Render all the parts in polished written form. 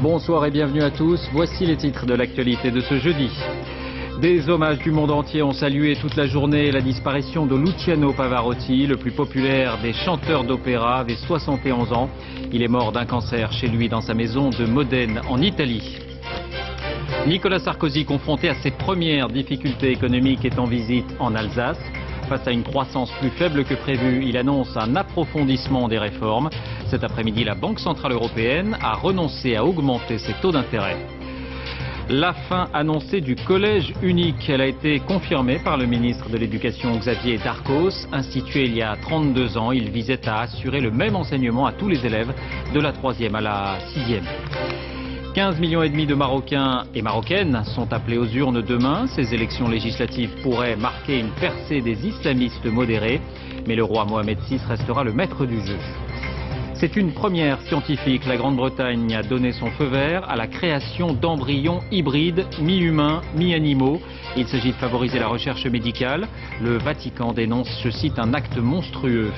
Bonsoir et bienvenue à tous. Voici les titres de l'actualité de ce jeudi. Des hommages du monde entier ont salué toute la journée la disparition de Luciano Pavarotti, le plus populaire des chanteurs d'opéra, avait 71 ans. Il est mort d'un cancer chez lui dans sa maison de Modène en Italie. Nicolas Sarkozy, confronté à ses premières difficultés économiques, est en visite en Alsace. Face à une croissance plus faible que prévu, il annonce un approfondissement des réformes. Cet après-midi, la Banque centrale européenne a renoncé à augmenter ses taux d'intérêt. La fin annoncée du collège unique, elle a été confirmée par le ministre de l'Éducation Xavier Darcos. Institué il y a 32 ans, il visait à assurer le même enseignement à tous les élèves de la 3e à la 6e. 15,5 millions de Marocains et Marocaines sont appelés aux urnes demain. Ces élections législatives pourraient marquer une percée des islamistes modérés, mais le roi Mohamed VI restera le maître du jeu. C'est une première scientifique. La Grande-Bretagne a donné son feu vert à la création d'embryons hybrides, mi-humains, mi-animaux. Il s'agit de favoriser la recherche médicale. Le Vatican dénonce, je cite, un acte monstrueux.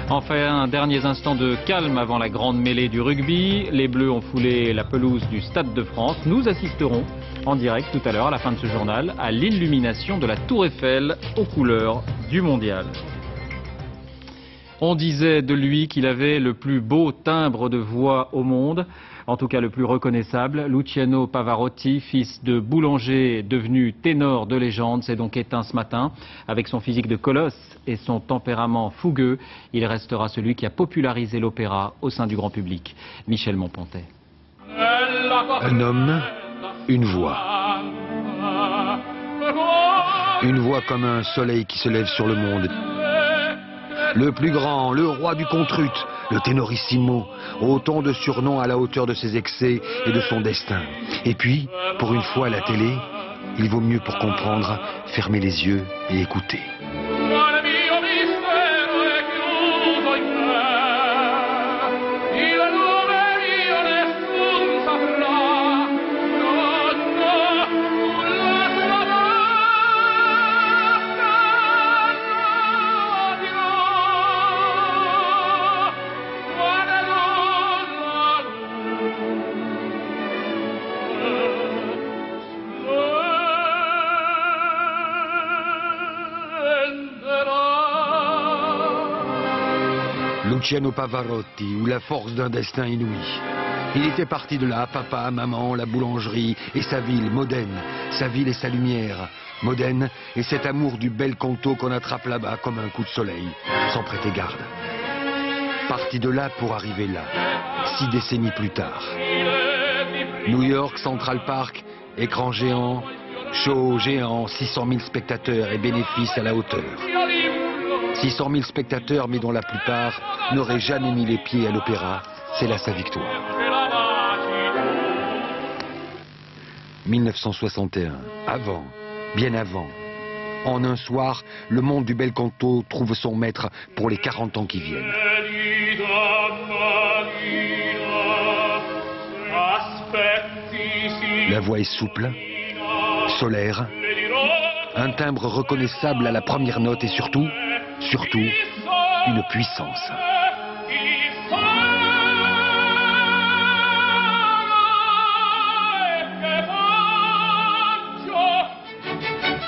Enfin, derniers instants de calme avant la grande mêlée du rugby. Les Bleus ont foulé la pelouse du Stade de France. Nous assisterons en direct tout à l'heure, à la fin de ce journal, à l'illumination de la Tour Eiffel aux couleurs du mondial. On disait de lui qu'il avait le plus beau timbre de voix au monde, en tout cas le plus reconnaissable. Luciano Pavarotti, fils de boulanger devenu ténor de légende, s'est donc éteint ce matin. Avec son physique de colosse et son tempérament fougueux, il restera celui qui a popularisé l'opéra au sein du grand public. Michel Monpontet. Un homme, une voix. Une voix comme un soleil qui se lève sur le monde. Le plus grand, le roi du contrut, le ténorissimo, autant de surnoms à la hauteur de ses excès et de son destin. Et puis, pour une fois à la télé, il vaut mieux pour comprendre fermer les yeux et écouter. Luciano Pavarotti, ou la force d'un destin inouï. Il était parti de là, papa, maman, la boulangerie et sa ville, Modène. Sa ville et sa lumière. Modène et cet amour du bel canto qu'on attrape là-bas comme un coup de soleil, sans prêter garde. Parti de là pour arriver là, 6 décennies plus tard. New York, Central Park, écran géant, show géant, 600 000 spectateurs et bénéfices à la hauteur. 600 000 spectateurs, mais dont la plupart n'auraient jamais mis les pieds à l'opéra. C'est là sa victoire. 1961, avant, bien avant. En un soir, le monde du bel canto trouve son maître pour les 40 ans qui viennent. La voix est souple, solaire, un timbre reconnaissable à la première note et surtout, une puissance.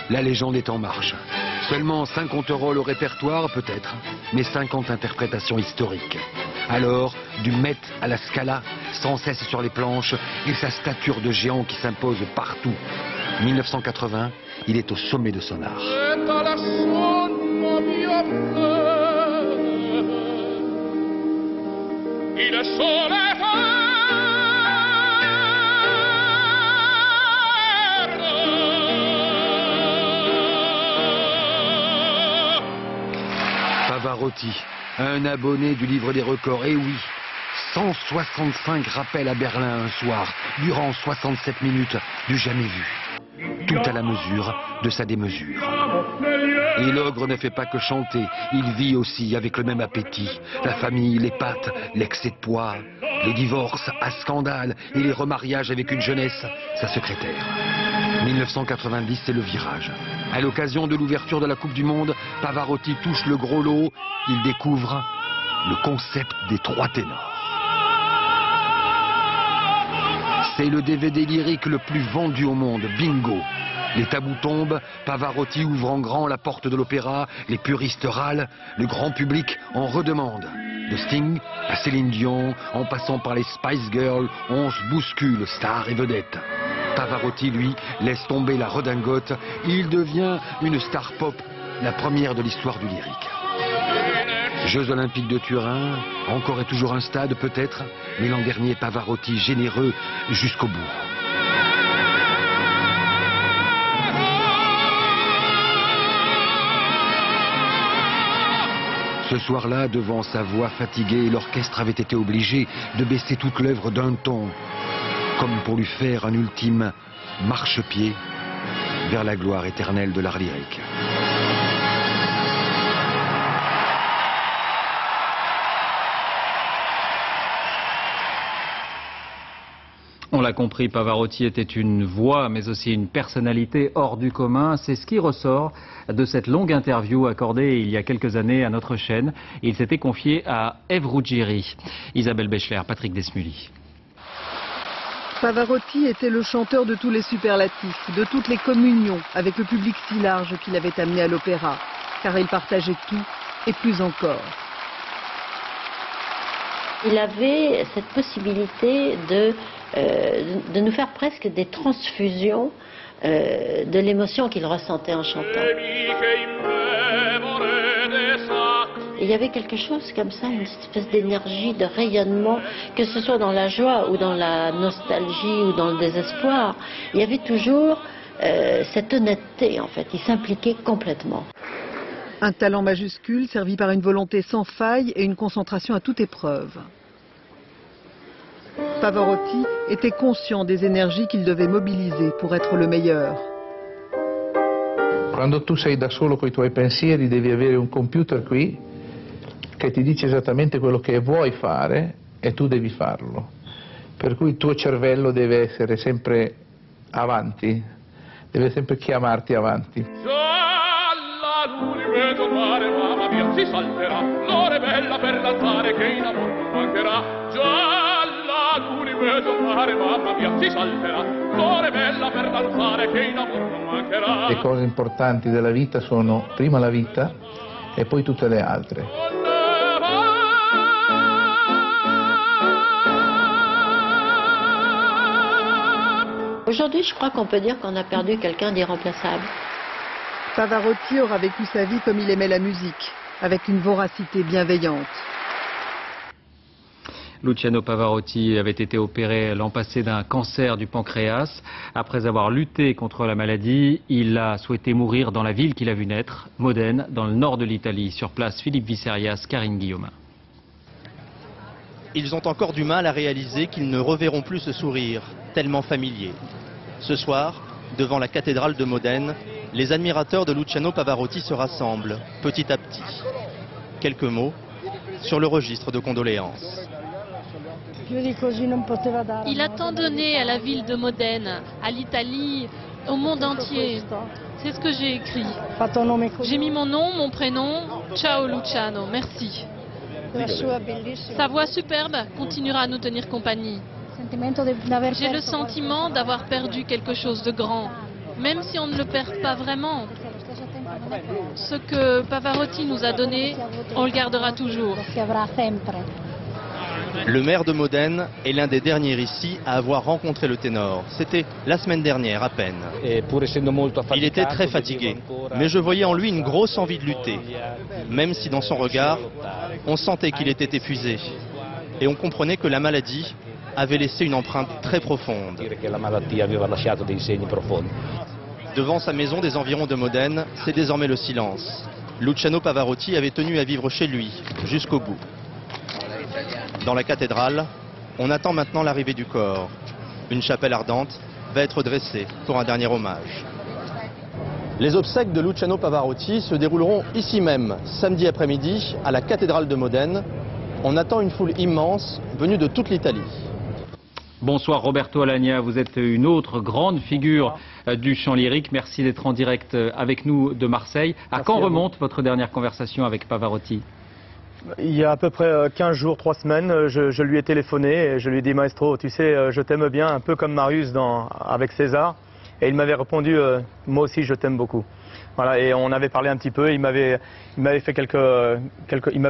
La légende est en marche. Seulement 50 rôles au répertoire, peut-être, mais 50 interprétations historiques. Alors, du Met à la Scala, sans cesse sur les planches, et sa stature de géant qui s'impose partout. 1980, il est au sommet de son art. Pavarotti, un abonné du livre des records, et oui, 165 rappels à Berlin un soir, durant 67 minutes, du jamais vu. Tout à la mesure de sa démesure. Et l'ogre ne fait pas que chanter, il vit aussi avec le même appétit. La famille, les pâtes, l'excès de poids, les divorces à scandale et les remariages avec une jeunesse, sa secrétaire. 1990, c'est le virage. À l'occasion de l'ouverture de la Coupe du Monde, Pavarotti touche le gros lot, il découvre le concept des 3 ténors. C'est le DVD lyrique le plus vendu au monde, bingo. Les tabous tombent, Pavarotti ouvre en grand la porte de l'opéra, les puristes râlent, le grand public en redemande. De Sting à Céline Dion, en passant par les Spice Girls, on se bouscule, stars et vedettes. Pavarotti, lui, laisse tomber la redingote, il devient une star pop, la première de l'histoire du lyrique. Jeux Olympiques de Turin, encore et toujours un stade peut-être, mais l'an dernier Pavarotti généreux jusqu'au bout. Ce soir-là, devant sa voix fatiguée, l'orchestre avait été obligé de baisser toute l'œuvre d'un ton, comme pour lui faire un ultime marchepied vers la gloire éternelle de l'art lyrique. On l'a compris, Pavarotti était une voix, mais aussi une personnalité hors du commun. C'est ce qui ressort de cette longue interview accordée il y a quelques années à notre chaîne. Il s'était confié à Ève Ruggieri. Isabelle Bechler, Patrick Desmully. Pavarotti était le chanteur de tous les superlatifs, de toutes les communions avec le public si large qu'il avait amené à l'opéra, car il partageait tout et plus encore. Il avait cette possibilité de nous faire presque des transfusions de l'émotion qu'il ressentait en chantant. Et il y avait quelque chose comme ça, une espèce d'énergie, de rayonnement, que ce soit dans la joie ou dans la nostalgie ou dans le désespoir. Il y avait toujours cette honnêteté en fait, il s'impliquait complètement. Un talent majuscule servi par une volonté sans faille et une concentration à toute épreuve. Pavarotti était conscient des énergies qu'il devait mobiliser pour être le meilleur. Quando tu sei da solo coi tuoi pensieri devi avere un computer qui che ti dice esattamente quello che vuoi fare e tu devi farlo. Per cui il tuo cervello deve essere sempre avanti, deve sempre chiamarti avanti. Mamma mia, si salterà, l'ora è bella per l'altare che in amor non mancherà. Gialla l'universo mare, mamma mia, si salterà, l'ora è bella per l'altare che in amor non mancherà. Le cose importanti della vita sono prima la vita e poi tutte le altre. Aujourd'hui, je crois qu'on peut dire qu'on a perdu quelqu'un d'irremplaçable. Pavarotti aura vécu sa vie comme il aimait la musique, avec une voracité bienveillante. Luciano Pavarotti avait été opéré l'an passé d'un cancer du pancréas. Après avoir lutté contre la maladie, il a souhaité mourir dans la ville qu'il a vu naître, Modène, dans le nord de l'Italie. Sur place, Philippe Visserias, Karine Guillaumin. Ils ont encore du mal à réaliser qu'ils ne reverront plus ce sourire, tellement familier. Ce soir, devant la cathédrale de Modène, les admirateurs de Luciano Pavarotti se rassemblent, petit à petit. Quelques mots sur le registre de condoléances. Il a tant donné à la ville de Modène, à l'Italie, au monde entier. C'est ce que j'ai écrit. J'ai mis mon nom, mon prénom. Ciao Luciano, merci. Sa voix superbe continuera à nous tenir compagnie. J'ai le sentiment d'avoir perdu quelque chose de grand, même si on ne le perd pas vraiment. Ce que Pavarotti nous a donné, on le gardera toujours. Le maire de Modène est l'un des derniers ici à avoir rencontré le ténor. C'était la semaine dernière à peine. Il était très fatigué, mais je voyais en lui une grosse envie de lutter. Même si dans son regard, on sentait qu'il était épuisé. Et on comprenait que la maladie avait laissé une empreinte très profonde. Devant sa maison des environs de Modène, c'est désormais le silence. Luciano Pavarotti avait tenu à vivre chez lui, jusqu'au bout. Dans la cathédrale, on attend maintenant l'arrivée du corps. Une chapelle ardente va être dressée pour un dernier hommage. Les obsèques de Luciano Pavarotti se dérouleront ici même, samedi après-midi, à la cathédrale de Modène. On attend une foule immense venue de toute l'Italie. Bonsoir Roberto Alagna, vous êtes une autre grande figure du chant lyrique. Merci d'être en direct avec nous de Marseille. À quand remonte votre dernière conversation avec Pavarotti ? Il y a à peu près 15 jours, 3 semaines, je lui ai téléphoné et je lui ai dit « Maestro, tu sais, je t'aime bien, un peu comme Marius avec César ». Et il m'avait répondu « Moi aussi, je t'aime beaucoup ». Voilà, et on avait parlé un petit peu, il m'avait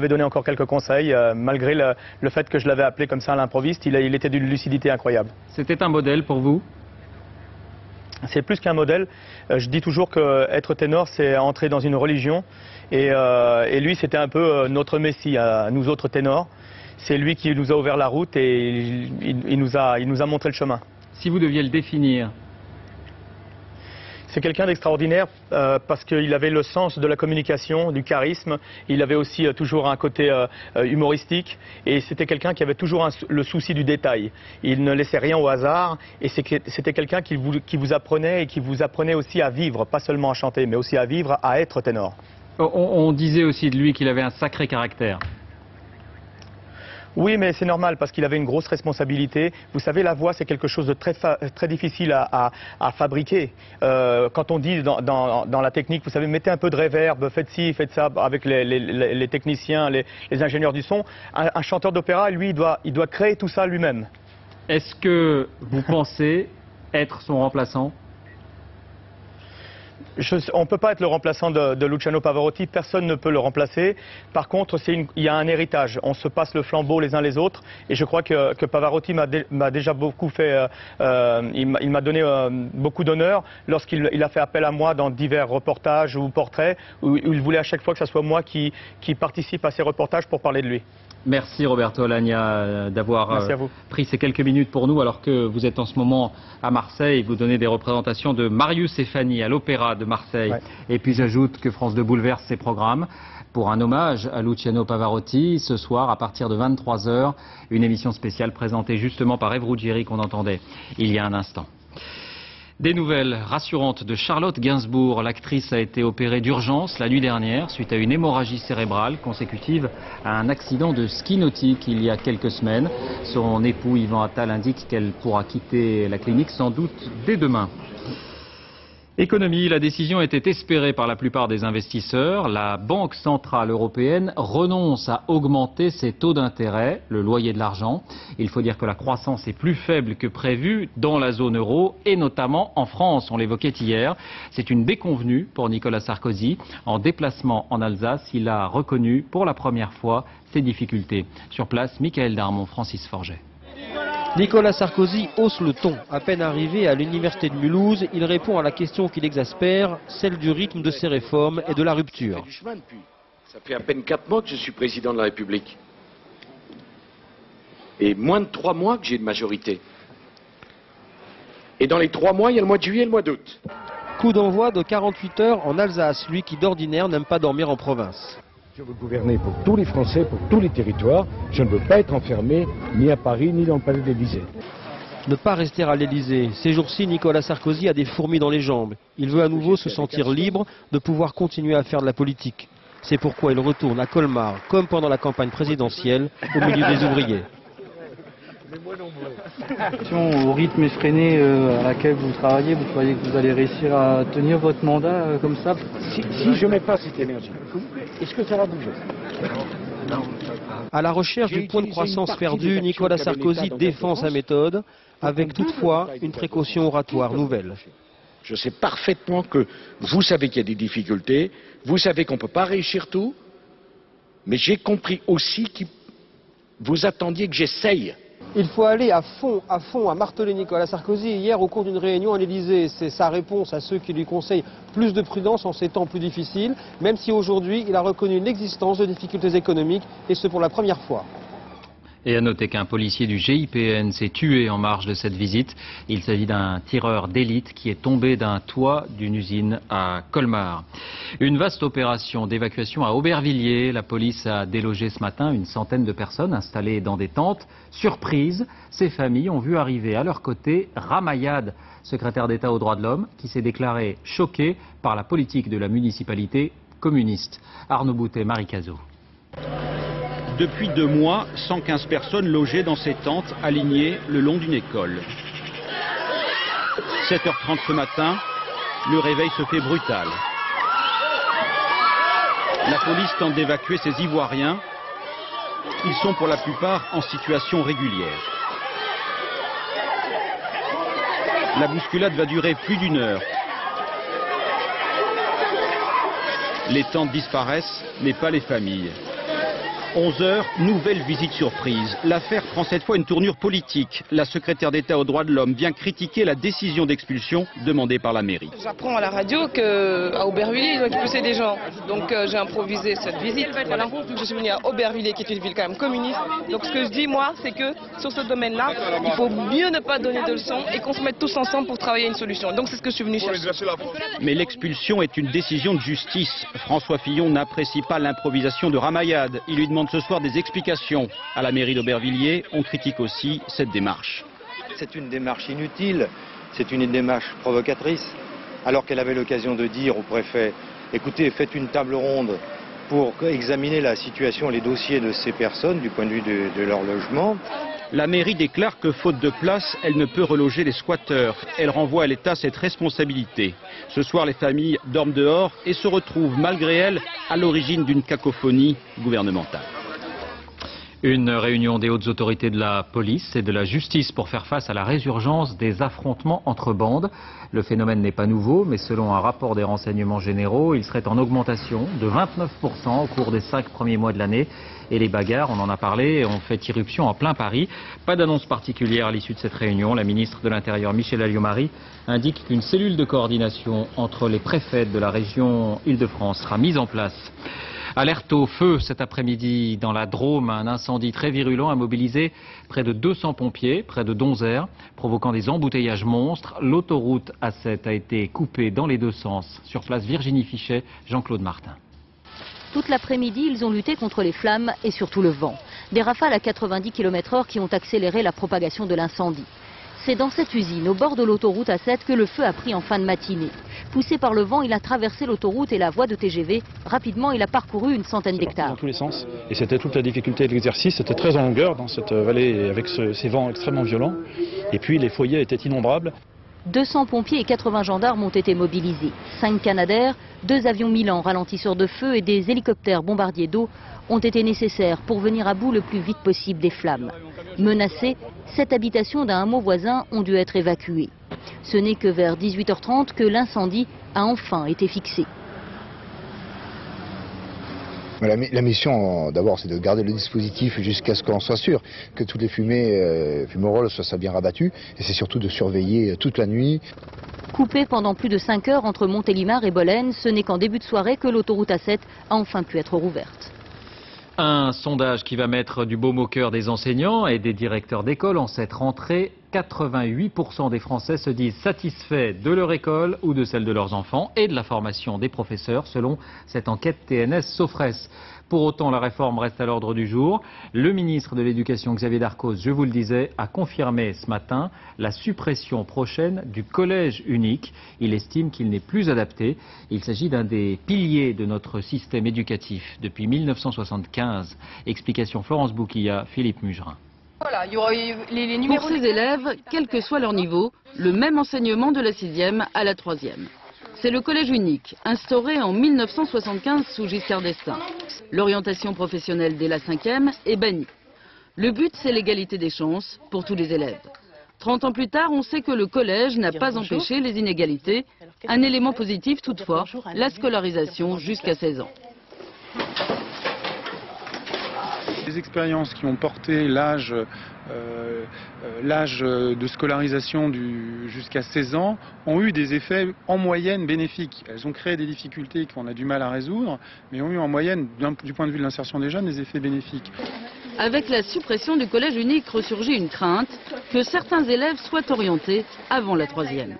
donné encore quelques conseils, malgré le fait que je l'avais appelé comme ça à l'improviste, il était d'une lucidité incroyable. C'était un modèle pour vous? C'est plus qu'un modèle. Je dis toujours qu'être ténor, c'est entrer dans une religion. Et lui, c'était un peu notre messie, à nous autres ténors. C'est lui qui nous a ouvert la route et il nous a montré le chemin. Si vous deviez le définir? C'est quelqu'un d'extraordinaire parce qu'il avait le sens de la communication, du charisme. Il avait aussi toujours un côté humoristique et c'était quelqu'un qui avait toujours le souci du détail. Il ne laissait rien au hasard et c'était quelqu'un qui vous apprenait et qui vous apprenait aussi à vivre, pas seulement à chanter, mais aussi à vivre, à être ténor. On disait aussi de lui qu'il avait un sacré caractère. Oui, mais c'est normal parce qu'il avait une grosse responsabilité. Vous savez, la voix, c'est quelque chose de très difficile à fabriquer. Quand on dit dans la technique, vous savez, mettez un peu de reverb, faites ci, faites ça avec les techniciens, les ingénieurs du son. Un chanteur d'opéra, lui, il doit créer tout ça lui-même. Est-ce que vous pensez être son remplaçant? On ne peut pas être le remplaçant de Luciano Pavarotti, personne ne peut le remplacer. Par contre, il y a un héritage, on se passe le flambeau les uns les autres. Et je crois que Pavarotti m'a déjà beaucoup fait, il m'a donné beaucoup d'honneur lorsqu'il a fait appel à moi dans divers reportages ou portraits, où il voulait à chaque fois que ce soit moi qui participe à ces reportages pour parler de lui. Merci Roberto Alagna d'avoir pris ces quelques minutes pour nous alors que vous êtes en ce moment à Marseille. Vous donnez des représentations de Marius et Fanny à l'Opéra de Marseille. Ouais. Et puis j'ajoute que France 2 bouleverse ses programmes pour un hommage à Luciano Pavarotti. Ce soir, à partir de 23 h, une émission spéciale présentée justement par Ève Ruggieri qu'on entendait il y a un instant. Des nouvelles rassurantes de Charlotte Gainsbourg. L'actrice a été opérée d'urgence la nuit dernière suite à une hémorragie cérébrale consécutive à un accident de ski nautique il y a quelques semaines. Son époux Yvan Attal indique qu'elle pourra quitter la clinique sans doute dès demain. Économie, la décision était espérée par la plupart des investisseurs. La Banque centrale européenne renonce à augmenter ses taux d'intérêt, le loyer de l'argent. Il faut dire que la croissance est plus faible que prévu dans la zone euro et notamment en France, on l'évoquait hier. C'est une déconvenue pour Nicolas Sarkozy. En déplacement en Alsace, il a reconnu pour la première fois ses difficultés. Sur place, Michael Darmon, Francis Forget. Nicolas Sarkozy hausse le ton. À peine arrivé à l'université de Mulhouse, il répond à la question qui l'exaspère, celle du rythme de ses réformes et de la rupture. Ça fait à peine 4 mois que je suis président de la République. Et moins de 3 mois que j'ai de majorité. Et dans les 3 mois, il y a le mois de juillet et le mois d'août. Coup d'envoi de 48 heures en Alsace, lui qui d'ordinaire n'aime pas dormir en province. Je veux gouverner pour tous les Français, pour tous les territoires. Je ne veux pas être enfermé ni à Paris ni dans le palais de l'Élysée. Ne pas rester à l'Élysée. Ces jours-ci, Nicolas Sarkozy a des fourmis dans les jambes. Il veut à nouveau se sentir libre de pouvoir continuer à faire de la politique. C'est pourquoi il retourne à Colmar, comme pendant la campagne présidentielle, au milieu des ouvriers. Au rythme effréné à laquelle vous travaillez, vous croyez que vous allez réussir à tenir votre mandat comme ça? Si je ne mets pas cette énergie, est-ce que ça va bouger? À la recherche du point de croissance perdu, Nicolas Sarkozy défend sa méthode, avec toutefois une précaution oratoire nouvelle. Je sais parfaitement que vous savez qu'il y a des difficultés, vous savez qu'on ne peut pas réussir tout, mais j'ai compris aussi que vous attendiez que j'essaye. Il faut aller à fond, à marteler Nicolas Sarkozy. Hier, au cours d'une réunion à l'Élysée, c'est sa réponse à ceux qui lui conseillent plus de prudence en ces temps plus difficiles, même si aujourd'hui, il a reconnu l'existence de difficultés économiques, et ce pour la première fois. Et à noter qu'un policier du GIPN s'est tué en marge de cette visite. Il s'agit d'un tireur d'élite qui est tombé d'un toit d'une usine à Colmar. Une vaste opération d'évacuation à Aubervilliers. La police a délogé ce matin une centaine de personnes installées dans des tentes. Surprise, ces familles ont vu arriver à leur côté Ramayad, secrétaire d'État aux droits de l'homme, qui s'est déclaré choqué par la politique de la municipalité communiste. Arnaud Boutet, Marie Cazot. Depuis 2 mois, 115 personnes logées dans ces tentes alignées le long d'une école. 7h30 ce matin, le réveil se fait brutal. La police tente d'évacuer ces Ivoiriens Ils sont pour la plupart en situation régulière. La bousculade va durer plus d'1 heure. Les tentes disparaissent, mais pas les familles. 11 heures, nouvelle visite surprise. L'affaire prend cette fois une tournure politique. La secrétaire d'État aux droits de l'homme vient critiquer la décision d'expulsion demandée par la mairie. J'apprends à la radio qu'à Aubervilliers, ils ont expulsé des gens. Donc j'ai improvisé cette visite. Voilà. Je suis venue à Aubervilliers, qui est une ville quand même communiste. Donc ce que je dis, moi, c'est que sur ce domaine-là, il faut mieux ne pas donner de leçons et qu'on se mette tous ensemble pour travailler à une solution. Donc c'est ce que je suis venue chercher. Mais l'expulsion est une décision de justice. François Fillon n'apprécie pas l'improvisation de Ramayad. Il lui demande ce soir des explications. À la mairie d'Aubervilliers, on critique aussi cette démarche. C'est une démarche inutile, c'est une démarche provocatrice, alors qu'elle avait l'occasion de dire au préfet, écoutez, faites une table ronde pour examiner la situation, les dossiers de ces personnes du point de vue de leur logement. La mairie déclare que faute de place, elle ne peut reloger les squatteurs. Elle renvoie à l'État cette responsabilité. Ce soir, les familles dorment dehors et se retrouvent, malgré elles, à l'origine d'une cacophonie gouvernementale. Une réunion des hautes autorités de la police et de la justice pour faire face à la résurgence des affrontements entre bandes. Le phénomène n'est pas nouveau, mais selon un rapport des renseignements généraux, il serait en augmentation de 29% au cours des 5 premiers mois de l'année. Et les bagarres, on en a parlé, ont fait irruption en plein Paris. Pas d'annonce particulière à l'issue de cette réunion. La ministre de l'Intérieur, Michèle Alliot-Marie, indique qu'une cellule de coordination entre les préfets de la région Île-de-France sera mise en place. Alerte au feu cet après-midi dans la Drôme. Un incendie très virulent a mobilisé près de 200 pompiers, près de Donzère, provoquant des embouteillages monstres. L'autoroute A7 a été coupée dans les deux sens. Sur place, Virginie Fichet, Jean-Claude Martin. Toute l'après-midi, ils ont lutté contre les flammes et surtout le vent. Des rafales à 90 km/h qui ont accéléré la propagation de l'incendie. C'est dans cette usine, au bord de l'autoroute A7, que le feu a pris en fin de matinée. Poussé par le vent, il a traversé l'autoroute et la voie de TGV. Rapidement, il a parcouru une centaine d'hectares. Dans tous les sens. Et c'était toute la difficulté de l'exercice. C'était très en longueur dans cette vallée avec ces vents extrêmement violents. Et puis les foyers étaient innombrables. 200 pompiers et 80 gendarmes ont été mobilisés. 5 Canadair, 2 avions Milan ralentisseurs de feu et des hélicoptères bombardiers d'eau ont été nécessaires pour venir à bout le plus vite possible des flammes. Menacées, 7 habitations d'un hameau voisin ont dû être évacuées. Ce n'est que vers 18h30 que l'incendie a enfin été fixé. La mission, d'abord, c'est de garder le dispositif jusqu'à ce qu'on soit sûr que toutes les fumerolles soient bien rabattues. Et c'est surtout de surveiller toute la nuit. Coupé pendant plus de 5 heures entre Montélimar et Bolène, ce n'est qu'en début de soirée que l'autoroute A7 a enfin pu être rouverte. Un sondage qui va mettre du baume au cœur des enseignants et des directeurs d'école en cette rentrée. 88% des Français se disent satisfaits de leur école ou de celle de leurs enfants et de la formation des professeurs selon cette enquête TNS Sofres. Pour autant, la réforme reste à l'ordre du jour. Le ministre de l'Éducation, Xavier Darcos, je vous le disais, a confirmé ce matin la suppression prochaine du collège unique. Il estime qu'il n'est plus adapté. Il s'agit d'un des piliers de notre système éducatif depuis 1975. Explication Florence Bouquilla, Philippe Mugerin. Voilà, il y aura les numéros. Pour ces élèves, quel que soit leur niveau, le même enseignement de la 6e à la 3e. C'est le collège unique, instauré en 1975 sous Giscard d'Estaing. L'orientation professionnelle dès la 5e est bannie. Le but, c'est l'égalité des chances pour tous les élèves. 30 ans plus tard, on sait que le collège n'a pas empêché les inégalités. Un élément positif toutefois, la scolarisation jusqu'à 16 ans. Les expériences qui ont porté l'âge de scolarisation jusqu'à 16 ans ont eu des effets en moyenne bénéfiques. Elles ont créé des difficultés qu'on a du mal à résoudre, mais ont eu en moyenne, du point de vue de l'insertion des jeunes, des effets bénéfiques. Avec la suppression du collège unique ressurgit une crainte que certains élèves soient orientés avant la 3e.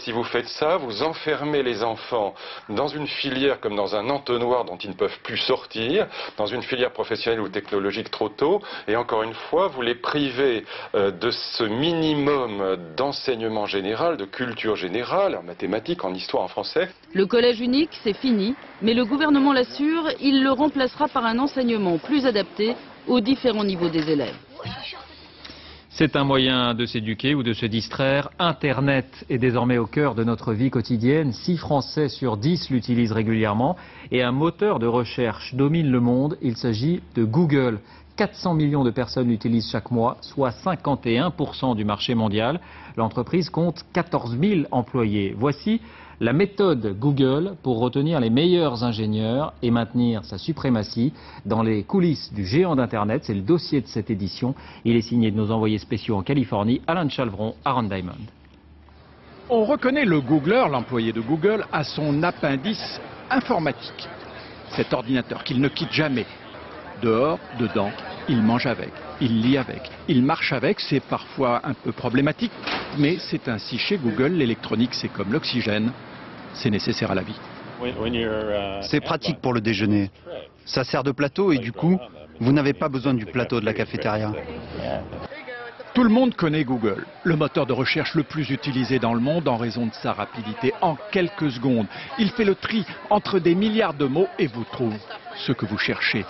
Si vous faites ça, vous enfermez les enfants dans une filière comme dans un entonnoir dont ils ne peuvent plus sortir, dans une filière professionnelle ou technologique trop tôt, et encore une fois, vous les privez de ce minimum d'enseignement général, de culture générale, en mathématiques, en histoire, en français. Le collège unique, c'est fini, mais le gouvernement l'assure, il le remplacera par un enseignement plus adapté aux différents niveaux des élèves. C'est un moyen de s'éduquer ou de se distraire. Internet est désormais au cœur de notre vie quotidienne. 6 Français sur 10 l'utilisent régulièrement. Et un moteur de recherche domine le monde. Il s'agit de Google. 400 millions de personnes l'utilisent chaque mois, soit 51% du marché mondial. L'entreprise compte 14 000 employés. Voici la méthode Google pour retenir les meilleurs ingénieurs et maintenir sa suprématie dans les coulisses du géant d'Internet. C'est le dossier de cette édition. Il est signé de nos envoyés spéciaux en Californie, Alain Chalvron, Aaron Diamond. On reconnaît le Googler, l'employé de Google, à son appendice informatique. Cet ordinateur qu'il ne quitte jamais. Dehors, dedans, il mange avec, il lit avec, il marche avec, c'est parfois un peu problématique, mais c'est ainsi chez Google, l'électronique c'est comme l'oxygène, c'est nécessaire à la vie. C'est pratique pour le déjeuner. Ça sert de plateau et du coup, vous n'avez pas besoin du plateau de la cafétéria. Tout le monde connaît Google, le moteur de recherche le plus utilisé dans le monde en raison de sa rapidité. En quelques secondes, il fait le tri entre des milliards de mots et vous trouve ce que vous cherchez.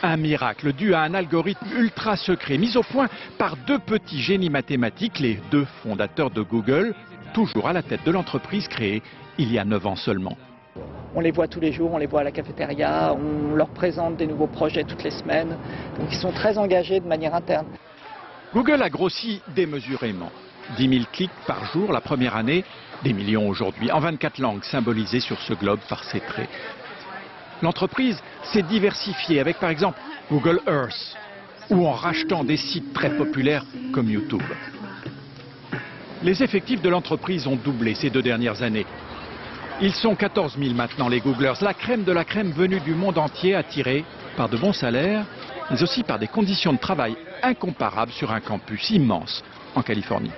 Un miracle dû à un algorithme ultra secret mis au point par 2 petits génies mathématiques, les 2 fondateurs de Google, toujours à la tête de l'entreprise créée il y a 9 ans seulement. On les voit tous les jours, on les voit à la cafétéria, on leur présente des nouveaux projets toutes les semaines, donc ils sont très engagés de manière interne. Google a grossi démesurément. 10 000 clics par jour la première année, des millions aujourd'hui, en 24 langues symbolisées sur ce globe par ses traits. L'entreprise s'est diversifiée avec par exemple Google Earth ou en rachetant des sites très populaires comme YouTube. Les effectifs de l'entreprise ont doublé ces 2 dernières années. Ils sont 14 000 maintenant les Googlers, la crème de la crème venue du monde entier attirée par de bons salaires mais aussi par des conditions de travail incomparables sur un campus immense en Californie.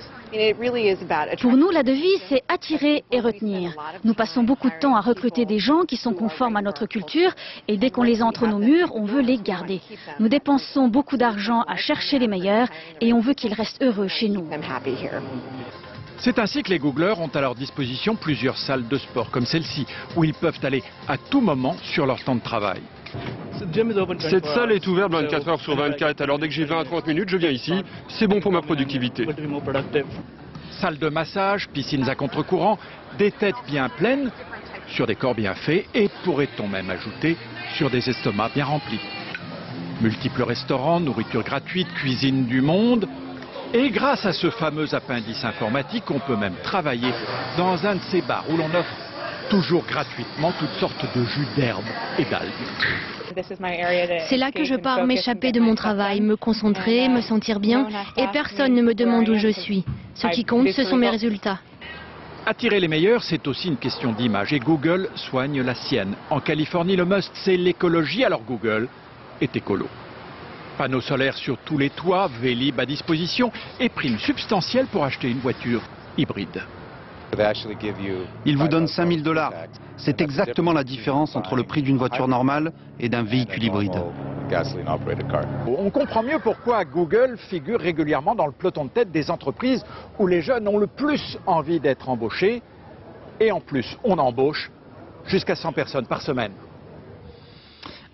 Pour nous, la devise, c'est attirer et retenir. Nous passons beaucoup de temps à recruter des gens qui sont conformes à notre culture et dès qu'on les a entre nos murs, on veut les garder. Nous dépensons beaucoup d'argent à chercher les meilleurs et on veut qu'ils restent heureux chez nous. C'est ainsi que les Googlers ont à leur disposition plusieurs salles de sport comme celle-ci, où ils peuvent aller à tout moment sur leur temps de travail. Cette salle est ouverte 24 heures sur 24, alors dès que j'ai 20 à 30 minutes, je viens ici. C'est bon pour ma productivité. Salle de massage, piscines à contre-courant, des têtes bien pleines, sur des corps bien faits et, pourrait-on même ajouter, sur des estomacs bien remplis. Multiples restaurants, nourriture gratuite, cuisine du monde. Et grâce à ce fameux appendice informatique, on peut même travailler dans un de ces bars où l'on offre toujours gratuitement toutes sortes de jus d'herbes et d'algues. C'est là que je pars m'échapper de mon travail, me concentrer, me sentir bien, et personne ne me demande où je suis. Ce qui compte, ce sont mes résultats. Attirer les meilleurs, c'est aussi une question d'image, et Google soigne la sienne. En Californie, le must, c'est l'écologie, alors Google est écolo. Panneaux solaires sur tous les toits, Vélib à disposition, et prime substantielle pour acheter une voiture hybride. Ils vous donnent 5 000 $. C'est exactement la différence entre le prix d'une voiture normale et d'un véhicule hybride. On comprend mieux pourquoi Google figure régulièrement dans le peloton de tête des entreprises où les jeunes ont le plus envie d'être embauchés. Et en plus, on embauche jusqu'à 100 personnes par semaine.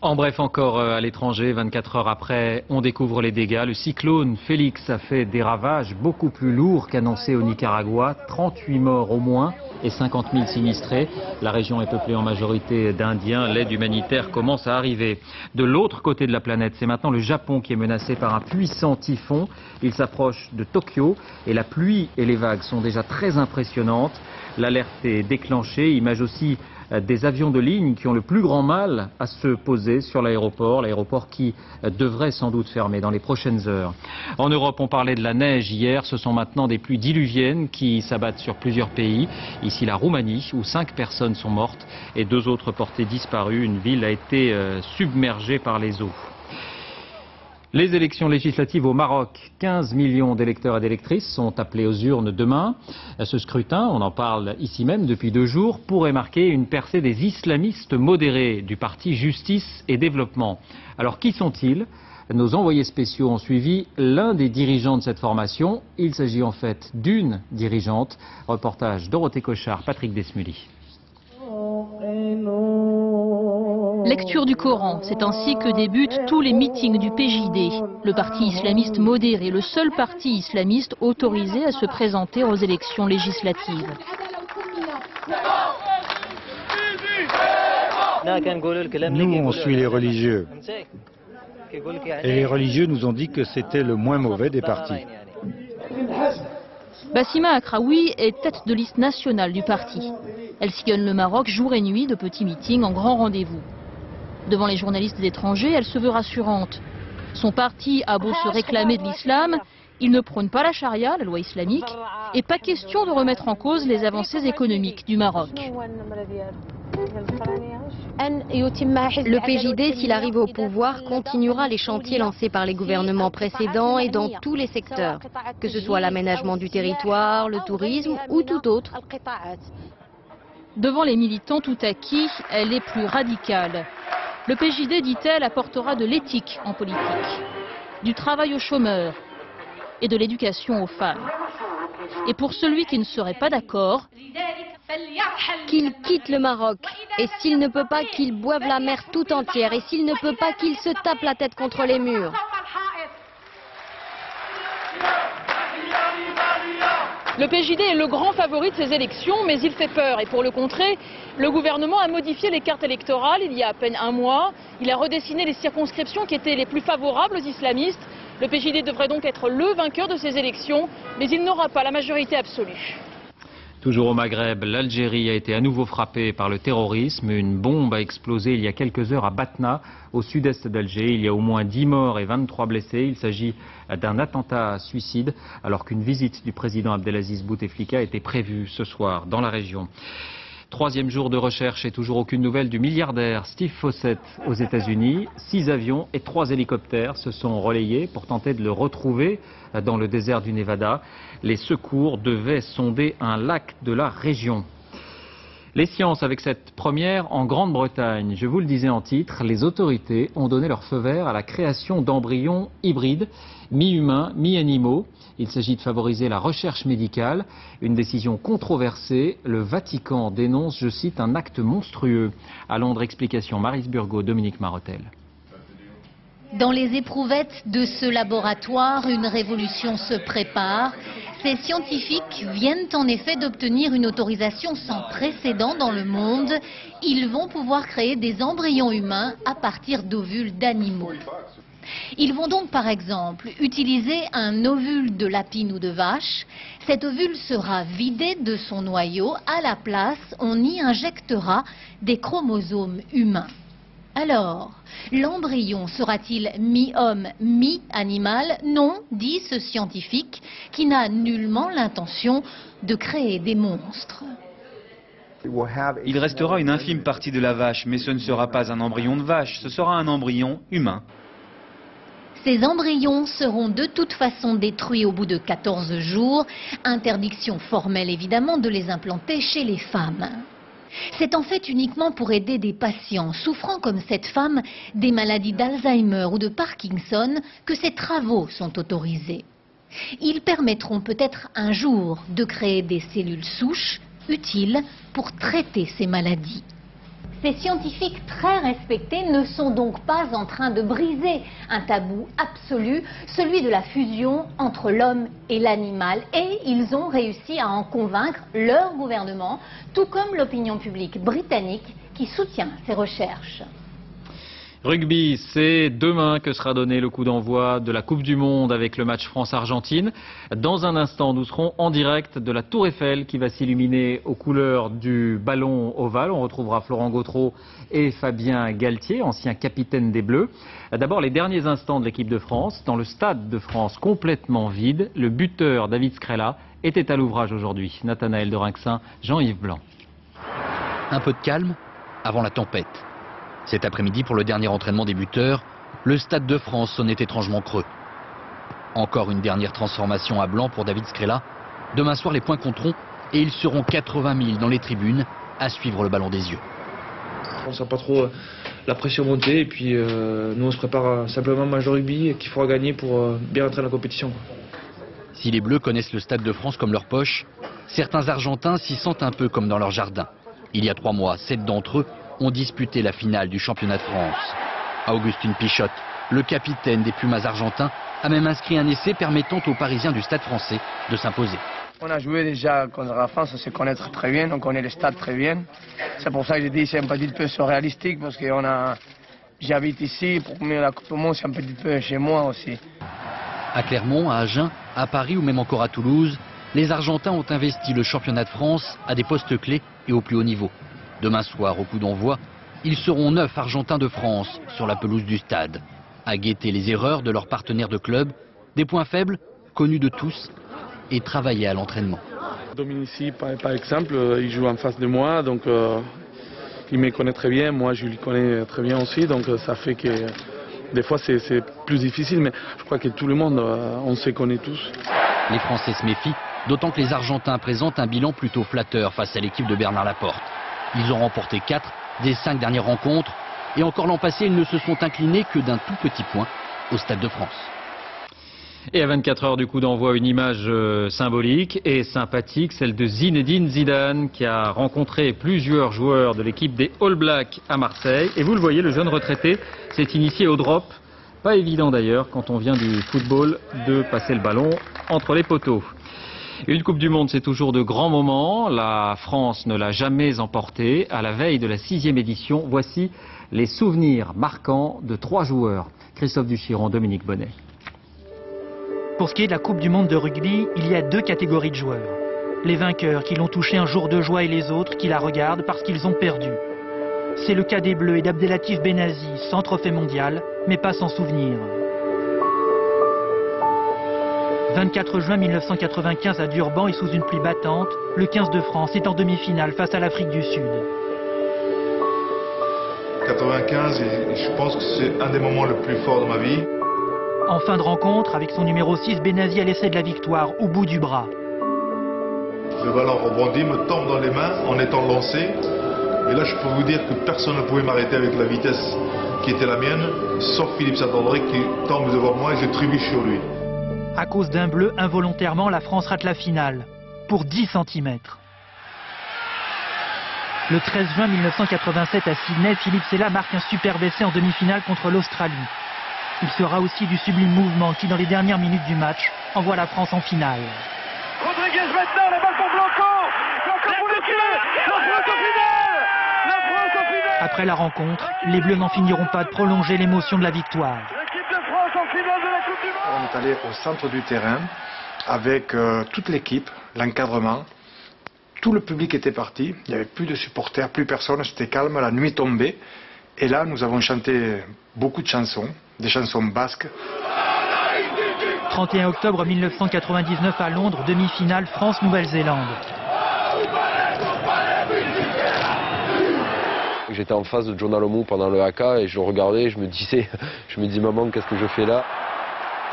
En bref, encore à l'étranger, 24 heures après, on découvre les dégâts. Le cyclone Félix a fait des ravages beaucoup plus lourds qu'annoncé au Nicaragua. 38 morts au moins et 50 000 sinistrés. La région est peuplée en majorité d'Indiens. L'aide humanitaire commence à arriver. De l'autre côté de la planète, c'est maintenant le Japon qui est menacé par un puissant typhon. Il s'approche de Tokyo et la pluie et les vagues sont déjà très impressionnantes. L'alerte est déclenchée. Image aussi des avions de ligne qui ont le plus grand mal à se poser sur l'aéroport qui devrait sans doute fermer dans les prochaines heures. En Europe, on parlait de la neige hier, ce sont maintenant des pluies diluviennes qui s'abattent sur plusieurs pays. Ici la Roumanie où 5 personnes sont mortes et 2 autres portées disparues. Une ville a été submergée par les eaux. Les élections législatives au Maroc, 15 millions d'électeurs et d'électrices sont appelés aux urnes demain. Ce scrutin, on en parle ici même depuis 2 jours, pourrait marquer une percée des islamistes modérés du parti Justice et Développement. Alors qui sont-ils ? Nos envoyés spéciaux ont suivi l'un des dirigeants de cette formation. Il s'agit en fait d'une dirigeante. Reportage Dorothée Cochard, Patrick Desmully. Lecture du Coran, c'est ainsi que débutent tous les meetings du PJD, le parti islamiste modéré, le seul parti islamiste autorisé à se présenter aux élections législatives. Nous, on suit les religieux. Et les religieux nous ont dit que c'était le moins mauvais des partis. Bassima Akraoui est tête de liste nationale du parti. Elle sillonne le Maroc jour et nuit de petits meetings en grands rendez-vous. Devant les journalistes étrangers, elle se veut rassurante. Son parti a beau se réclamer de l'islam, il ne prône pas la charia, la loi islamique, et pas question de remettre en cause les avancées économiques du Maroc. Le PJD, s'il arrive au pouvoir, continuera les chantiers lancés par les gouvernements précédents et dans tous les secteurs, que ce soit l'aménagement du territoire, le tourisme ou tout autre. Devant les militants tout acquis, elle est plus radicale. Le PJD, dit-elle, apportera de l'éthique en politique, du travail aux chômeurs et de l'éducation aux femmes. Et pour celui qui ne serait pas d'accord, qu'il quitte le Maroc, et s'il ne peut pas, qu'il boive la mer tout entière, et s'il ne peut pas, qu'il se tape la tête contre les murs. Le PJD est le grand favori de ces élections, mais il fait peur. Et pour le contrer, le gouvernement a modifié les cartes électorales il y a à peine un mois. Il a redessiné les circonscriptions qui étaient les plus favorables aux islamistes. Le PJD devrait donc être le vainqueur de ces élections, mais il n'aura pas la majorité absolue. Toujours au Maghreb, l'Algérie a été à nouveau frappée par le terrorisme. Une bombe a explosé il y a quelques heures à Batna, au sud-est d'Alger. Il y a au moins 10 morts et 23 blessés. Il s'agit d'un attentat suicide, alors qu'une visite du président Abdelaziz Bouteflika était prévue ce soir dans la région. Troisième jour de recherche et toujours aucune nouvelle du milliardaire Steve Fossett aux États-Unis. 6 avions et 3 hélicoptères se sont relayés pour tenter de le retrouver dans le désert du Nevada. Les secours devaient sonder un lac de la région. Les sciences avec cette première en Grande-Bretagne. Je vous le disais en titre, les autorités ont donné leur feu vert à la création d'embryons hybrides, mi-humains, mi-animaux. Il s'agit de favoriser la recherche médicale. Une décision controversée. Le Vatican dénonce, je cite, un acte monstrueux. À Londres, explication Maryse Burgot, Dominique Marotel. Dans les éprouvettes de ce laboratoire, une révolution se prépare. Ces scientifiques viennent en effet d'obtenir une autorisation sans précédent dans le monde. Ils vont pouvoir créer des embryons humains à partir d'ovules d'animaux. Ils vont donc par exemple utiliser un ovule de lapine ou de vache. Cet ovule sera vidé de son noyau. À la place, on y injectera des chromosomes humains. Alors, l'embryon sera-t-il mi-homme, mi-animal? Non, dit ce scientifique qui n'a nullement l'intention de créer des monstres. Il restera une infime partie de la vache, mais ce ne sera pas un embryon de vache, ce sera un embryon humain. Ces embryons seront de toute façon détruits au bout de 14 jours. Interdiction formelle évidemment de les implanter chez les femmes. C'est en fait uniquement pour aider des patients souffrant comme cette femme des maladies d'Alzheimer ou de Parkinson que ces travaux sont autorisés. Ils permettront peut-être un jour de créer des cellules souches utiles pour traiter ces maladies. Ces scientifiques très respectés ne sont donc pas en train de briser un tabou absolu, celui de la fusion entre l'homme et l'animal. Et ils ont réussi à en convaincre leur gouvernement, tout comme l'opinion publique britannique qui soutient ces recherches. Rugby, c'est demain que sera donné le coup d'envoi de la Coupe du Monde avec le match France-Argentine. Dans un instant, nous serons en direct de la Tour Eiffel qui va s'illuminer aux couleurs du ballon ovale. On retrouvera Florent Gautreau et Fabien Galtier, anciens capitaines des Bleus. D'abord, les derniers instants de l'équipe de France. Dans le stade de France complètement vide, le buteur David Scrella était à l'ouvrage aujourd'hui. Nathanaël Dorinxin, Jean-Yves Blanc. Un peu de calme avant la tempête. Cet après-midi, pour le dernier entraînement des buteurs, le Stade de France sonnait étrangement creux. Encore une dernière transformation à blanc pour David Scrella. Demain soir, les points compteront et ils seront 80 000 dans les tribunes à suivre le ballon des yeux. On ne sent pas trop la pression monter et puis nous on se prépare simplement un match de rugby qu'il faudra gagner pour bien entrer dans la compétition. Si les Bleus connaissent le Stade de France comme leur poche, certains Argentins s'y sentent un peu comme dans leur jardin. Il y a 3 mois, 7 d'entre eux ont disputé la finale du championnat de France. Augustin Pichotte, le capitaine des Pumas argentins, a même inscrit un essai permettant aux Parisiens du Stade français de s'imposer. On a joué déjà contre la France, on se connaît très bien, on connaît le stade très bien. C'est pour ça que j'ai dit que c'est un petit peu surréalistique, parce que j'habite ici, pour moi la Coupe du Monde c'est un petit peu chez moi aussi. À Clermont, à Agen, à Paris ou même encore à Toulouse, les Argentins ont investi le championnat de France à des postes clés et au plus haut niveau. Demain soir, au coup d'envoi, ils seront 9 Argentins de France sur la pelouse du stade, à guetter les erreurs de leurs partenaires de club, des points faibles connus de tous et travailler à l'entraînement. Dominici, par exemple, il joue en face de moi, donc il me connaît très bien, moi je le connais très bien aussi, donc ça fait que des fois c'est plus difficile, mais je crois que tout le monde, on se connaît tous. Les Français se méfient, d'autant que les Argentins présentent un bilan plutôt flatteur face à l'équipe de Bernard Laporte. Ils ont remporté 4 des 5 dernières rencontres, et encore l'an passé, ils ne se sont inclinés que d'un tout petit point au Stade de France. Et à 24 heures du coup d'envoi, une image symbolique et sympathique, celle de Zinedine Zidane qui a rencontré plusieurs joueurs de l'équipe des All Blacks à Marseille. Et vous le voyez, le jeune retraité s'est initié au drop. Pas évident d'ailleurs quand on vient du football de passer le ballon entre les poteaux. Une Coupe du Monde, c'est toujours de grands moments. La France ne l'a jamais emportée. À la veille de la 6e édition, voici les souvenirs marquants de 3 joueurs. Christophe Duchiron, Dominique Bonnet. Pour ce qui est de la Coupe du Monde de rugby, il y a 2 catégories de joueurs. Les vainqueurs qui l'ont touché un jour de joie et les autres qui la regardent parce qu'ils ont perdu. C'est le cas des Bleus et d'Abdelatif Benazi, sans trophée mondial, mais pas sans souvenir. 24 juin 1995 à Durban et sous une pluie battante, le 15 de France est en demi-finale face à l'Afrique du Sud. 95, je pense que c'est un des moments les plus forts de ma vie. En fin de rencontre, avec son numéro 6, Benazi a l'essai de la victoire au bout du bras. Le ballon rebondit, me tombe dans les mains en étant lancé. Et là, je peux vous dire que personne ne pouvait m'arrêter avec la vitesse qui était la mienne, sauf Philippe Saint-André qui tombe devant moi et je trébuche sur lui. À cause d'un bleu, involontairement, la France rate la finale, pour 10 cm. Le 13 juin 1987 à Sydney, Philippe Sella marque un superbe essai en demi-finale contre l'Australie. Il sera aussi du sublime mouvement qui, dans les dernières minutes du match, envoie la France en finale. Rodriguez maintenant, la balle pour Blanco. Blanco pour le tirer. La France en finale. La France en finale. Après la rencontre, les Bleus n'en finiront pas de prolonger l'émotion de la victoire. L'équipe de France en finale de la Coupe du Monde. On est allé au centre du terrain avec toute l'équipe, l'encadrement. Tout le public était parti. Il n'y avait plus de supporters, plus personne. C'était calme, la nuit tombait. Et là, nous avons chanté beaucoup de chansons, des chansons basques. 31 octobre 1999 à Londres, demi-finale France-Nouvelle-Zélande. J'étais en face de John Alomou pendant le haka et je le regardais et je me disais maman, qu'est-ce que je fais là?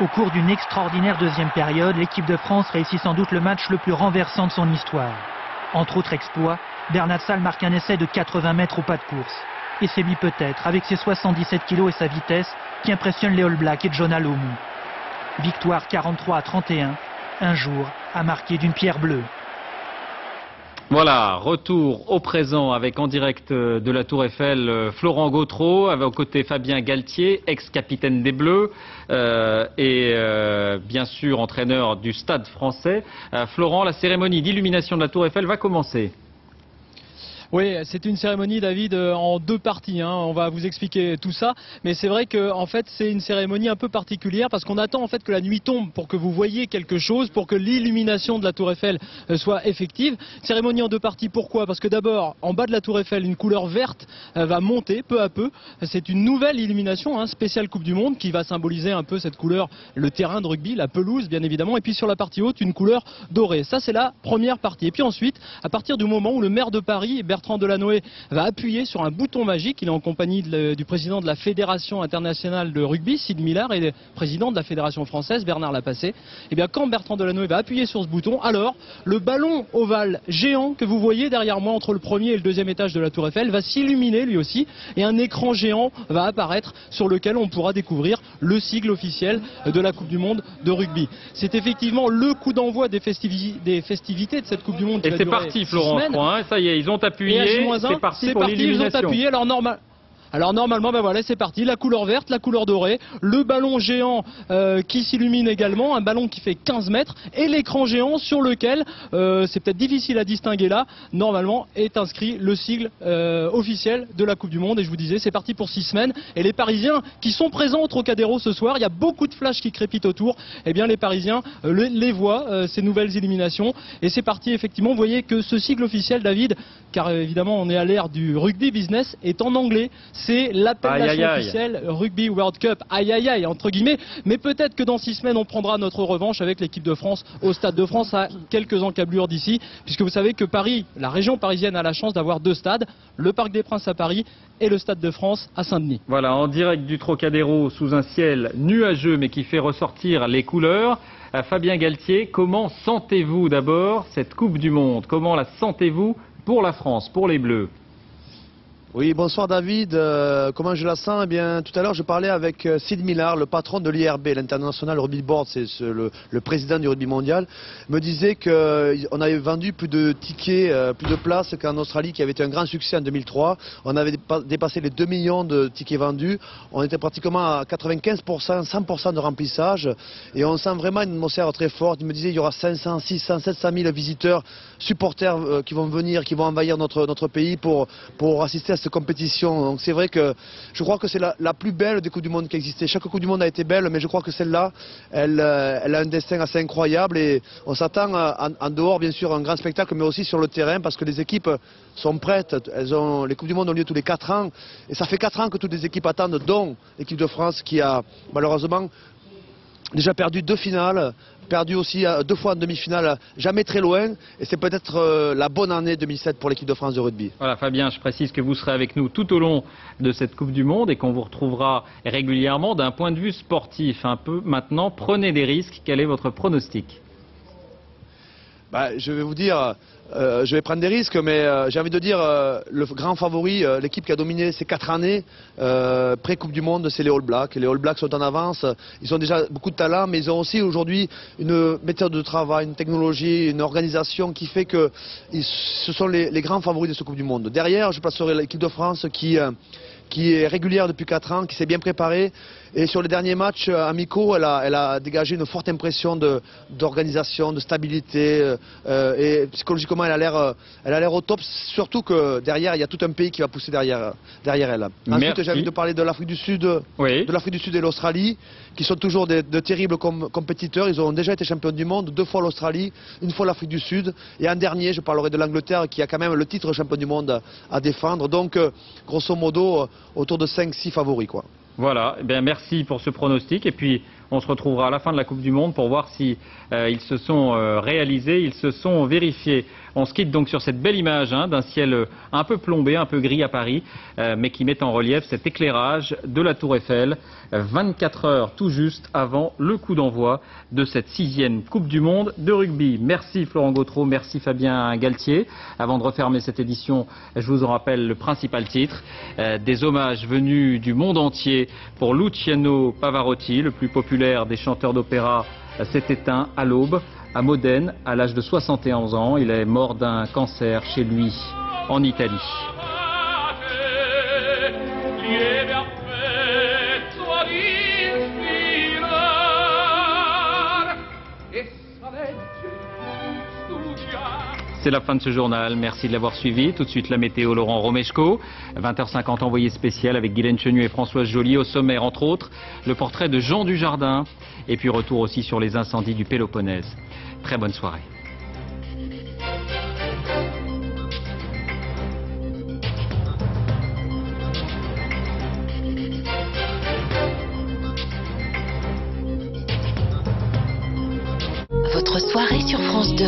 Au cours d'une extraordinaire deuxième période, l'équipe de France réussit sans doute le match le plus renversant de son histoire. Entre autres exploits, Bernat Salle marque un essai de 80 mètres au pas de course. Et c'est lui peut-être, avec ses 77 kilos et sa vitesse, qui impressionne les All Blacks et John Alomou. Victoire 43-31, un jour à marquer d'une pierre bleue. Voilà, retour au présent avec en direct de la Tour Eiffel Florent Gautreau, avec au côté Fabien Galtier, ex-capitaine des Bleus et bien sûr entraîneur du Stade français. Florent, la cérémonie d'illumination de la Tour Eiffel va commencer. Oui, c'est une cérémonie, David, en 2 parties. On va vous expliquer tout ça. Mais c'est vrai que, en fait, c'est une cérémonie un peu particulière parce qu'on attend en fait que la nuit tombe pour que vous voyez quelque chose, pour que l'illumination de la Tour Eiffel soit effective. Cérémonie en 2 parties. Pourquoi? Parce que d'abord, en bas de la Tour Eiffel, une couleur verte va monter peu à peu. C'est une nouvelle illumination, spéciale Coupe du Monde, qui va symboliser un peu cette couleur, le terrain de rugby, la pelouse, bien évidemment. Et puis sur la partie haute, une couleur dorée. Ça, c'est la première partie. Et puis ensuite, à partir du moment où le maire de Paris, Bertrand Delanoë, va appuyer sur un bouton magique. Il est en compagnie du président de la Fédération internationale de rugby, Sid Millard, et le président de la Fédération française, Bernard Lapassé. Et bien quand Bertrand Delanoë va appuyer sur ce bouton, alors le ballon ovale géant que vous voyez derrière moi entre le premier et le deuxième étage de la Tour Eiffel va s'illuminer lui aussi, et un écran géant va apparaître sur lequel on pourra découvrir le sigle officiel de la Coupe du Monde de rugby. C'est effectivement le coup d'envoi des festivités de cette Coupe du Monde. Et c'est parti, Florent, je crois, ça y est, ils ont appuyé. appuyé, c'est parti pour l'élimination. Ils ont appuyé, alors normalement, ben voilà, c'est parti, la couleur verte, la couleur dorée, le ballon géant qui s'illumine également, un ballon qui fait 15 mètres, et l'écran géant sur lequel, c'est peut-être difficile à distinguer là, normalement est inscrit le sigle officiel de la Coupe du Monde. Et je vous disais, c'est parti pour 6 semaines. Et les Parisiens qui sont présents au Trocadéro ce soir, il y a beaucoup de flashs qui crépitent autour, eh bien les Parisiens les voient, ces nouvelles éliminations. Et c'est parti, effectivement, vous voyez que ce sigle officiel, David, car évidemment on est à l'ère du rugby business, est en anglais. C'est l'appellation officielle Rugby World Cup, aïe aïe aïe entre guillemets, mais peut-être que dans 6 semaines on prendra notre revanche avec l'équipe de France au Stade de France à quelques encablures d'ici, puisque vous savez que Paris, la région parisienne a la chance d'avoir 2 stades, le Parc des Princes à Paris et le Stade de France à Saint-Denis. Voilà, en direct du Trocadéro sous un ciel nuageux mais qui fait ressortir les couleurs. Fabien Galtier, comment sentez-vous d'abord cette Coupe du Monde? Comment la sentez-vous pour la France, pour les Bleus? Oui, bonsoir David. Comment je la sens? Eh bien, tout à l'heure, je parlais avec Sid Millard, le patron de l'IRB, l'International Rugby Board, c'est le président du rugby mondial, me disait qu'on avait vendu plus de tickets, plus de places qu'en Australie, qui avait été un grand succès en 2003. On avait dépassé les 2 millions de tickets vendus. On était pratiquement à 95%, 100% de remplissage. Et on sent vraiment une atmosphère très forte. Il me disait qu'il y aura 500, 600, 700 000 visiteurs, supporters qui vont venir, qui vont envahir notre pays pour assister à cette compétition. Donc c'est vrai que je crois que c'est la plus belle des Coupes du Monde qui existait. Chaque Coupe du Monde a été belle, mais je crois que celle-là, elle a un destin assez incroyable et on s'attend en dehors, bien sûr, à un grand spectacle, mais aussi sur le terrain parce que les équipes sont prêtes. Les Coupes du Monde ont lieu tous les 4 ans et ça fait 4 ans que toutes les équipes attendent, dont l'équipe de France qui a malheureusement déjà perdu 2 finales, perdu aussi 2 fois en demi-finale, jamais très loin, et c'est peut-être la bonne année 2007 pour l'équipe de France de rugby. Voilà Fabien, je précise que vous serez avec nous tout au long de cette Coupe du Monde et qu'on vous retrouvera régulièrement d'un point de vue sportif. Un peu maintenant, prenez des risques, quel est votre pronostic? Je vais vous dire, je vais prendre des risques, mais j'ai envie de dire, le grand favori, l'équipe qui a dominé ces 4 années, pré-Coupe du Monde, c'est les All Blacks. Les All Blacks sont en avance, ils ont déjà beaucoup de talent, mais ils ont aussi aujourd'hui une méthode de travail, une technologie, une organisation qui fait que ce sont les grands favoris de cette Coupe du Monde. Derrière, je placerai l'équipe de France qui est régulière depuis 4 ans, qui s'est bien préparée. Et sur les derniers matchs amicaux, elle a dégagé une forte impression d'organisation, de stabilité. Et psychologiquement, elle a l'air au top. Surtout que derrière, il y a tout un pays qui va pousser derrière elle. Ensuite, j'ai envie de parler de l'Afrique du Sud, de l'Afrique du Sud et l'Australie, qui sont toujours de terribles compétiteurs. Ils ont déjà été champions du monde, 2 fois l'Australie, 1 fois l'Afrique du Sud. Et en dernier, je parlerai de l'Angleterre, qui a quand même le titre de champion du monde à défendre. Donc, grosso modo, autour de 5-6 favoris, quoi. Voilà, eh bien, merci pour ce pronostic et puis on se retrouvera à la fin de la Coupe du Monde pour voir si ils se sont réalisés, ils se sont vérifiés. On se quitte donc sur cette belle image d'un ciel un peu plombé, un peu gris à Paris, mais qui met en relief cet éclairage de la Tour Eiffel, 24 heures tout juste avant le coup d'envoi de cette 6e Coupe du Monde de rugby. Merci Florent Gautreau, merci Fabien Galtier. Avant de refermer cette édition, je vous en rappelle le principal titre, des hommages venus du monde entier pour Luciano Pavarotti, le plus populaire des chanteurs d'opéra, s'est éteint à l'aube à Modène à l'âge de 71 ans. Il est mort d'un cancer chez lui en Italie. C'est la fin de ce journal, merci de l'avoir suivi. Tout de suite la météo, Laurent Romeshko. 20h50 envoyé spécial avec Guylaine Chenu et Françoise Joly. Au sommaire, entre autres, le portrait de Jean Dujardin. Et puis retour aussi sur les incendies du Péloponnèse. Très bonne soirée. Votre soirée sur France 2.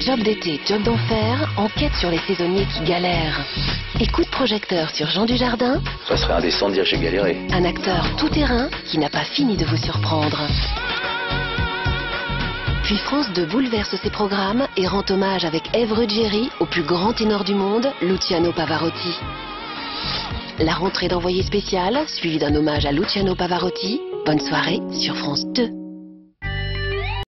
Job d'été, job d'enfer, enquête sur les saisonniers qui galèrent. Et coup de projecteur sur Jean Dujardin. Ça serait indécent de dire j'ai galéré. Un acteur tout-terrain qui n'a pas fini de vous surprendre. Puis France 2 bouleverse ses programmes et rend hommage avec Ève Ruggieri au plus grand ténor du monde, Luciano Pavarotti. La rentrée d'envoyé spécial, suivie d'un hommage à Luciano Pavarotti. Bonne soirée sur France 2.